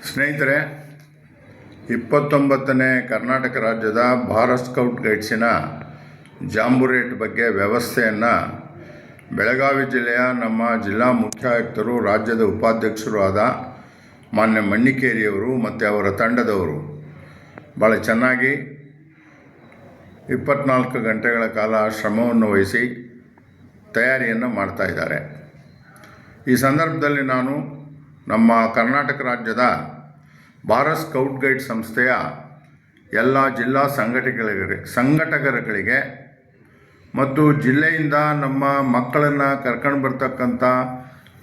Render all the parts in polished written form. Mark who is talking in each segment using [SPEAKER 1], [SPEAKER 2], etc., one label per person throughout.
[SPEAKER 1] ಸ್ನೇಹಿತರೆ, 29ನೇ ಕರ್ನಾಟಕ ರಾಜ್ಯದ ಭಾರತ್ ಸ್ಕೌಟ್ ಗೈಡ್ಸಿನ ಜಾಂಬುರೇಟ್ ಬಗ್ಗೆ ವ್ಯವಸ್ಥೆಯನ್ನು ಬೆಳಗಾವಿ ಜಿಲ್ಲೆಯ ನಮ್ಮ ಜಿಲ್ಲಾ ಮುಖ್ಯ ಆಯುಕ್ತರು, ರಾಜ್ಯದ ಉಪಾಧ್ಯಕ್ಷರು ಆದ ಮಾನ್ಯ ಮಣ್ಣಿಕೇರಿಯವರು ಮತ್ತು ಅವರ ತಂಡದವರು ಭಾಳ ಚೆನ್ನಾಗಿ 24 ಗಂಟೆಗಳ ಕಾಲ ಶ್ರಮವನ್ನು ವಹಿಸಿ ತಯಾರಿಯನ್ನು ಮಾಡ್ತಾಯಿದ್ದಾರೆ. ಈ ಸಂದರ್ಭದಲ್ಲಿ ನಾನು ನಮ್ಮ ಕರ್ನಾಟಕ ರಾಜ್ಯದ ಭಾರತ್ ಸ್ಕೌಟ್ ಗೈಡ್ ಸಂಸ್ಥೆಯ ಎಲ್ಲ ಜಿಲ್ಲಾ ಸಂಘಟಕರುಗಳಿಗೆ ಮತ್ತು ಜಿಲ್ಲೆಯಿಂದ ನಮ್ಮ ಮಕ್ಕಳನ್ನು ಕರ್ಕೊಂಡು ಬರ್ತಕ್ಕಂಥ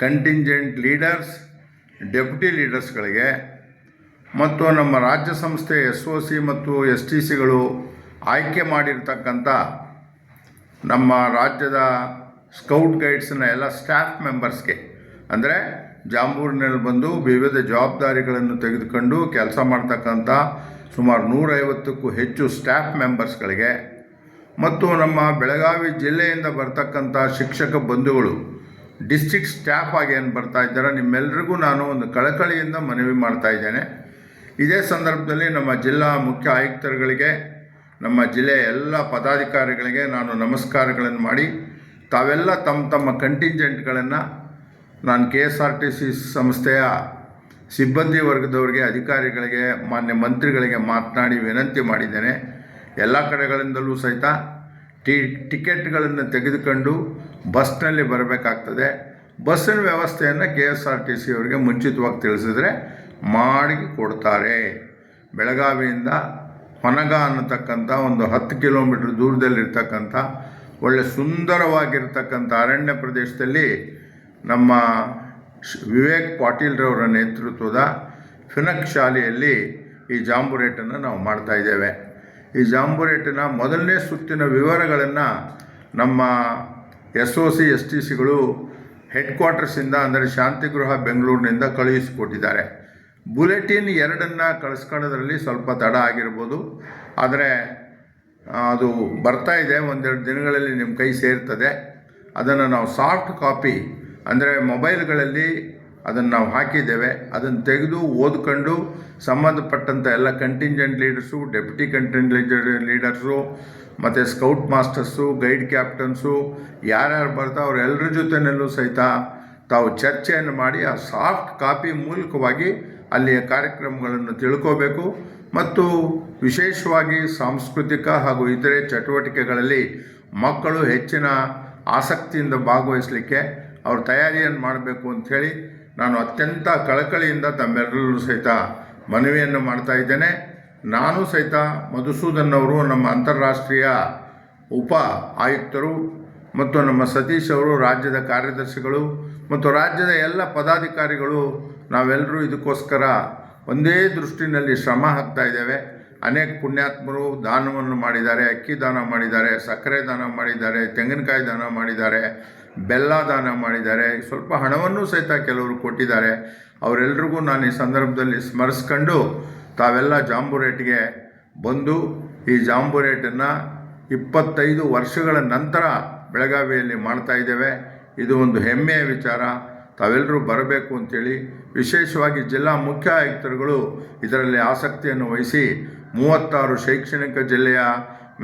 [SPEAKER 1] ಕಂಟಿಂಜೆಂಟ್ ಲೀಡರ್ಸ್, ಡೆಪ್ಯೂಟಿ ಲೀಡರ್ಸ್ಗಳಿಗೆ ಮತ್ತು ನಮ್ಮ ರಾಜ್ಯ ಸಂಸ್ಥೆ SOC ಮತ್ತು STCಗಳು ಆಯ್ಕೆ ಮಾಡಿರ್ತಕ್ಕಂಥ ನಮ್ಮ ರಾಜ್ಯದ ಸ್ಕೌಟ್ ಗೈಡ್ಸ್ನ ಎಲ್ಲ ಸ್ಟಾಫ್ ಮೆಂಬರ್ಸ್ಗೆ, ಅಂದರೆ ಜಾಂಬೂರಿನಲ್ಲಿ ಬಂದು ವಿವಿಧ ಜವಾಬ್ದಾರಿಗಳನ್ನು ತೆಗೆದುಕೊಂಡು ಕೆಲಸ ಮಾಡ್ತಕ್ಕಂಥ ಸುಮಾರು 150ಕ್ಕೂ ಹೆಚ್ಚು ಸ್ಟಾಫ್ ಮೆಂಬರ್ಸ್ಗಳಿಗೆ ಮತ್ತು ನಮ್ಮ ಬೆಳಗಾವಿ ಜಿಲ್ಲೆಯಿಂದ ಬರ್ತಕ್ಕಂಥ ಶಿಕ್ಷಕ ಬಂಧುಗಳು, ಡಿಸ್ಟ್ರಿಕ್ಟ್ ಸ್ಟಾಫ್ ಆಗಿ ಏನು ಬರ್ತಾ ಇದ್ದಾರೆ, ನಿಮ್ಮೆಲ್ಲರಿಗೂ ನಾನು ಒಂದು ಕಳಕಳಿಯಿಂದ ಮನವಿ ಮಾಡ್ತಾ ಇದ್ದೇನೆ. ಇದೇ ಸಂದರ್ಭದಲ್ಲಿ ನಮ್ಮ ಜಿಲ್ಲಾ ಮುಖ್ಯ ಆಯುಕ್ತರುಗಳಿಗೆ, ನಮ್ಮ ಜಿಲ್ಲೆಯ ಎಲ್ಲ ಪದಾಧಿಕಾರಿಗಳಿಗೆ ನಾನು ನಮಸ್ಕಾರಗಳನ್ನು ಮಾಡಿ, ತಾವೆಲ್ಲ ತಮ್ಮ ಕಂಟಿಂಜೆಂಟ್ಗಳನ್ನು ನಾನು KSRTC ಸಂಸ್ಥೆಯ ಸಿಬ್ಬಂದಿ ವರ್ಗದವರಿಗೆ, ಅಧಿಕಾರಿಗಳಿಗೆ, ಮಾನ್ಯ ಮಂತ್ರಿಗಳಿಗೆ ಮಾತನಾಡಿ ವಿನಂತಿ ಮಾಡಿದ್ದೇನೆ. ಎಲ್ಲ ಕಡೆಗಳಿಂದಲೂ ಸಹಿತ ಟಿಕೆಟ್ಗಳನ್ನು ತೆಗೆದುಕೊಂಡು ಬಸ್ನಲ್ಲಿ ಬರಬೇಕಾಗ್ತದೆ. ಬಸ್ಸಿನ ವ್ಯವಸ್ಥೆಯನ್ನು KSRTC ಅವರಿಗೆ ಮುಂಚಿತವಾಗಿ ತಿಳಿಸಿದರೆ ಮಾಡಿ ಕೊಡ್ತಾರೆ. ಬೆಳಗಾವಿಯಿಂದ ಹೊನಗ ಅನ್ನತಕ್ಕಂಥ ಒಂದು 10 ಕಿಲೋಮೀಟ್ರ್ ದೂರದಲ್ಲಿರ್ತಕ್ಕಂಥ ಒಳ್ಳೆ ಸುಂದರವಾಗಿರ್ತಕ್ಕಂಥ ಅರಣ್ಯ ಪ್ರದೇಶದಲ್ಲಿ ನಮ್ಮ ವಿವೇಕ್ ಪಾಟೀಲ್ರವರ ನೇತೃತ್ವದ ಫಿನಕ್ ಶಾಲೆಯಲ್ಲಿ ಈ ಜಾಂಬುರೇಟನ್ನು ನಾವು ಮಾಡ್ತಾಯಿದ್ದೇವೆ. ಈ ಜಾಂಬುರೇಟಿನ ಮೊದಲನೇ ಸುತ್ತಿನ ವಿವರಗಳನ್ನು ನಮ್ಮ SOC STCಗಳು ಹೆಡ್ ಕ್ವಾರ್ಟರ್ಸಿಂದ, ಅಂದರೆ ಶಾಂತಿಗೃಹ ಬೆಂಗಳೂರಿನಿಂದ ಕಳುಹಿಸಿಕೊಟ್ಟಿದ್ದಾರೆ. ಬುಲೆಟಿನ್ 2 ಕಳಿಸ್ಕೊಳ್ಳೋದ್ರಲ್ಲಿ ಸ್ವಲ್ಪ ತಡ ಆಗಿರ್ಬೋದು, ಆದರೆ ಅದು ಬರ್ತಾ ಇದೆ. 1-2 ದಿನಗಳಲ್ಲಿ ನಿಮ್ಮ ಕೈ ಸೇರ್ತದೆ. ಅದನ್ನು ನಾವು ಸಾಫ್ಟ್ ಕಾಪಿ, ಅಂದರೆ ಮೊಬೈಲ್ಗಳಲ್ಲಿ ಅದನ್ನು ನಾವು ಹಾಕಿದ್ದೇವೆ. ಅದನ್ನು ತೆಗೆದು ಓದ್ಕೊಂಡು ಸಂಬಂಧಪಟ್ಟಂಥ ಎಲ್ಲ contingent leaders, deputy contingent leaders ಮತ್ತು ಸ್ಕೌಟ್ ಮಾಸ್ಟರ್ಸು, ಗೈಡ್ ಕ್ಯಾಪ್ಟನ್ಸು ಯಾರ್ಯಾರು ಬರ್ತಾವೆ ಅವರೆಲ್ಲರ ಜೊತೆಯಲ್ಲೂ ಸಹಿತ ತಾವು ಚರ್ಚೆಯನ್ನು ಮಾಡಿ ಆ ಸಾಫ್ಟ್ ಕಾಪಿ ಮೂಲಕವಾಗಿ ಅಲ್ಲಿಯ ಕಾರ್ಯಕ್ರಮಗಳನ್ನು ತಿಳ್ಕೋಬೇಕು. ಮತ್ತು ವಿಶೇಷವಾಗಿ ಸಾಂಸ್ಕೃತಿಕ ಹಾಗೂ ಇತರೆ ಚಟುವಟಿಕೆಗಳಲ್ಲಿ ಮಕ್ಕಳು ಹೆಚ್ಚಿನ ಆಸಕ್ತಿಯಿಂದ ಭಾಗವಹಿಸಲಿಕ್ಕೆ ಅವ್ರ ತಯಾರಿಯನ್ನು ಮಾಡಬೇಕು ಅಂಥೇಳಿ ನಾನು ಅತ್ಯಂತ ಕಳಕಳಿಯಿಂದ ತಮ್ಮೆಲ್ಲರೂ ಸಹಿತ ಮನವಿಯನ್ನು ಮಾಡ್ತಾ ಇದ್ದೇನೆ. ನಾನು ಸಹಿತ ಮಧುಸೂದನ್ ಅವರು, ನಮ್ಮ ಅಂತಾರಾಷ್ಟ್ರೀಯ ಉಪ ಆಯುಕ್ತರು, ಮತ್ತು ನಮ್ಮ ಸತೀಶ್ ಅವರು, ರಾಜ್ಯದ ಕಾರ್ಯದರ್ಶಿಗಳು ಮತ್ತು ರಾಜ್ಯದ ಎಲ್ಲ ಪದಾಧಿಕಾರಿಗಳು, ನಾವೆಲ್ಲರೂ ಇದಕ್ಕೋಸ್ಕರ ಒಂದೇ ದೃಷ್ಟಿನಲ್ಲಿ ಶ್ರಮ ಹಾಕ್ತಾ ಇದ್ದೇವೆ. ಅನೇಕ ಪುಣ್ಯಾತ್ಮರು ದಾನವನ್ನು ಮಾಡಿದ್ದಾರೆ, ಅಕ್ಕಿ ದಾನ ಮಾಡಿದ್ದಾರೆ, ಸಕ್ಕರೆ ದಾನ ಮಾಡಿದ್ದಾರೆ, ತೆಂಗಿನಕಾಯಿ ದಾನ ಮಾಡಿದ್ದಾರೆ, ಬೆಲ್ಲ ದಾನ ಮಾಡಿದ್ದಾರೆ, ಸ್ವಲ್ಪ ಹಣವನ್ನು ಸಹಿತ ಕೆಲವರು ಕೊಟ್ಟಿದ್ದಾರೆ. ಅವರೆಲ್ಲರಿಗೂ ನಾನು ಈ ಸಂದರ್ಭದಲ್ಲಿ ಸ್ಮರಿಸ್ಕೊಂಡು ತಾವೆಲ್ಲ ಜಾಂಬುರೇಟ್ಗೆ ಬಂದು ಈ ಜಾಂಬುರೇಟನ್ನು 25 ವರ್ಷಗಳ ನಂತರ ಬೆಳಗಾವಿಯಲ್ಲಿ ಮಾಡ್ತಾ ಇದ್ದೇವೆ. ಇದು ಒಂದು ಹೆಮ್ಮೆಯ ವಿಚಾರ. ತಾವೆಲ್ಲರೂ ಬರಬೇಕು ಅಂಥೇಳಿ ವಿಶೇಷವಾಗಿ ಜಿಲ್ಲಾ ಮುಖ್ಯ ಆಯುಕ್ತರುಗಳು ಇದರಲ್ಲಿ ಆಸಕ್ತಿಯನ್ನು ವಹಿಸಿ 36 ಶೈಕ್ಷಣಿಕ ಜಿಲ್ಲೆಯ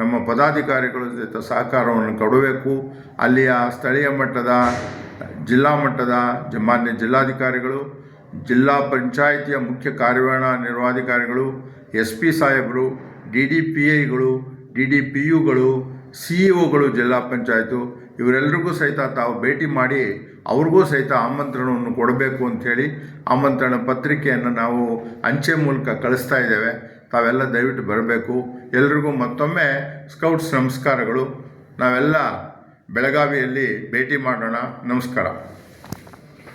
[SPEAKER 1] ನಮ್ಮ ಪದಾಧಿಕಾರಿಗಳ ಜೊತೆ ಸಹಕಾರವನ್ನು ಕೊಡಬೇಕು. ಅಲ್ಲಿಯ ಸ್ಥಳೀಯ ಮಟ್ಟದ, ಜಿಲ್ಲಾ ಮಟ್ಟದ ಮಾನ್ಯ ಜಿಲ್ಲಾಧಿಕಾರಿಗಳು, ಜಿಲ್ಲಾ ಪಂಚಾಯಿತಿಯ ಮುಖ್ಯ ಕಾರ್ಯನಿರ್ವಹಣಾಧಿಕಾರಿಗಳು, SP ಸಾಹೇಬರು, DDPIಗಳು, DDPUಗಳು, CEOಗಳು, ಜಿಲ್ಲಾ ಪಂಚಾಯತು, ಇವರೆಲ್ಲರಿಗೂ ಸಹಿತ ತಾವು ಭೇಟಿ ಮಾಡಿ ಅವ್ರಿಗೂ ಸಹಿತ ಆಮಂತ್ರಣವನ್ನು ಕೊಡಬೇಕು ಅಂಥೇಳಿ ಆಮಂತ್ರಣ ಪತ್ರಿಕೆಯನ್ನು ನಾವು ಅಂಚೆ ಮೂಲಕ ಕಳಿಸ್ತಾ ಇದ್ದೇವೆ. ತಾವೆಲ್ಲ ದಯವಿಟ್ಟು ಬರಬೇಕು. ಎಲ್ರಿಗೂ ಮತ್ತೊಮ್ಮೆ ಸ್ಕೌಟ್ಸ್ ನಮಸ್ಕಾರಗಳು. ನಾವೆಲ್ಲ ಬೆಳಗಾವಿಯಲ್ಲಿ ಭೇಟಿ ಮಾಡೋಣ. ನಮಸ್ಕಾರ.